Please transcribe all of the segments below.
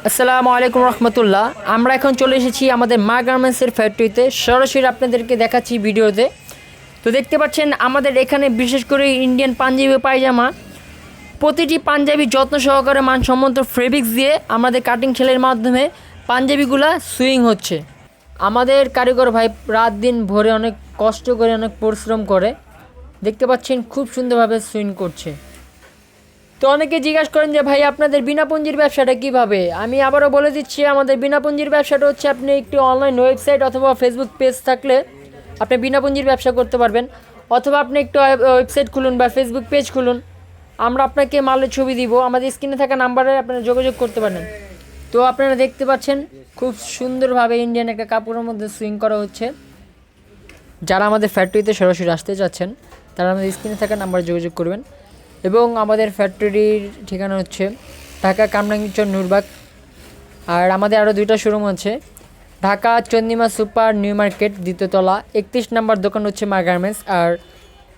আসসালামু আলাইকুম রহমতুল্লাহ। আমরা এখন চলে এসেছি আমাদের মা গার্মেন্টসের ফ্যাক্টরিতে, সরাসরি আপনাদেরকে দেখাচ্ছি ভিডিওতে। তো দেখতে পাচ্ছেন আমাদের এখানে বিশেষ করে ইন্ডিয়ান পাঞ্জাবি পায়জামা, প্রতিটি পাঞ্জাবি যত্ন সহকারে মানসম্মত ফেব্রিক্স দিয়ে আমাদের কাটিং সেলের মাধ্যমে পাঞ্জাবিগুলা সুইং হচ্ছে। আমাদের কারিগর ভাই রাত দিন ভরে অনেক কষ্ট করে, অনেক পরিশ্রম করে, দেখতে পাচ্ছেন খুব সুন্দরভাবে সুইং করছে। তো অনেকে জিজ্ঞাসা করেন যে ভাই আপনাদের বিনা পুঁজির ব্যবসাটা কীভাবে। আমি আবারও বলে দিচ্ছি, আমাদের বিনা পুঁজির ব্যবসাটা হচ্ছে আপনি একটি অনলাইন ওয়েবসাইট অথবা ফেসবুক পেজ থাকলে আপনি বিনা পুঁজির ব্যবসা করতে পারবেন, অথবা আপনি একটু ওয়েবসাইট খুলুন বা ফেসবুক পেজ খুলুন, আমরা আপনাকে মালের ছবি দিব, আমাদের স্ক্রিনে থাকা নাম্বারে আপনারা যোগাযোগ করতে পারেন। তো আপনারা দেখতে পাচ্ছেন খুব সুন্দরভাবে ইন্ডিয়ান একটা কাপড়ের মধ্যে সুইং করা হচ্ছে। যারা আমাদের ফ্যাক্টরিতে সরাসরি আসতে চাচ্ছেন তারা আমাদের স্ক্রিনে থাকা নাম্বারে যোগাযোগ করবেন। এবং আমাদের ফ্যাক্টরির ঠিকানা হচ্ছে ঢাকা কামরাঙ্গীরচর নূরবাগ। আর আমাদের আরও দুইটা শোরুম আছে, Dhaka Chandima super new market দ্বিতীয়তলা 31 নম্বর দোকান হচ্ছে মা গার্মেন্টস, আর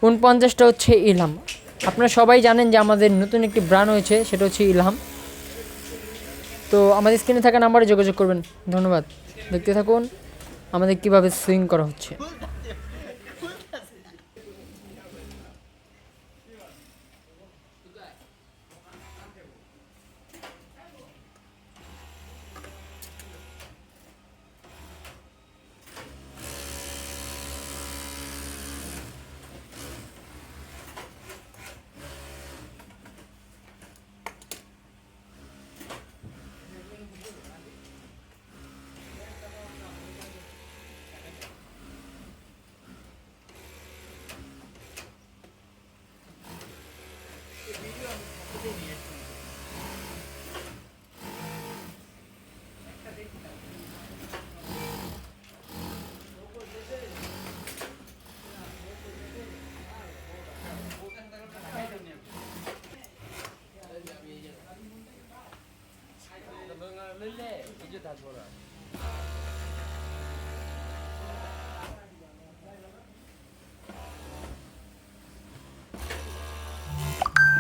49টা হচ্ছে ইলহাম। আপনারা সবাই জানেন যে আমাদের নতুন একটি ব্র্যান্ড হয়েছে, সেটা হচ্ছে ইলহাম। তো আমাদের স্ক্রিনে থাকা নাম্বারে যোগাযোগ করবেন। ধন্যবাদ। দেখতে থাকুন আমাদের কীভাবে সুইং করা হচ্ছে।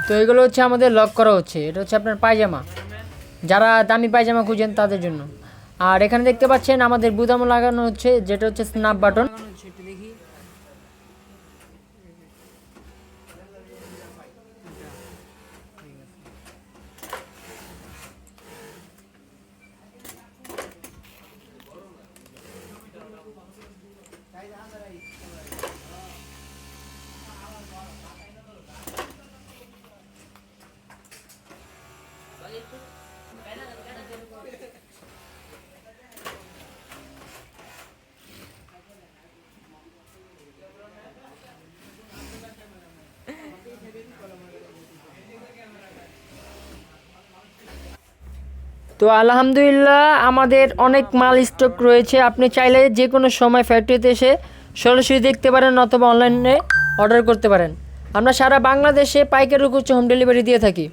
তো এগুলো হচ্ছে আমাদের লক করা হচ্ছে, এটা হচ্ছে আপনার পায়জামা, যারা দামি পায়জামা খুঁজেন তাদের জন্য। আর এখানে দেখতে পাচ্ছেন আমাদের বুতামও লাগানো হচ্ছে, যেটা হচ্ছে স্ন্যাপ বাটন। তো আলহামদুলিল্লাহ আমাদের অনেক মাল স্টক রয়েছে, আপনি চাইলে যে কোনো সময় ফ্যাক্টরিতে এসে সরাসরি দেখতে পারেন অথবা অনলাইনে অর্ডার করতে পারেন। আমরা সারা বাংলাদেশে পাইকারি খুচরা হোম ডেলিভারি দিয়ে থাকি।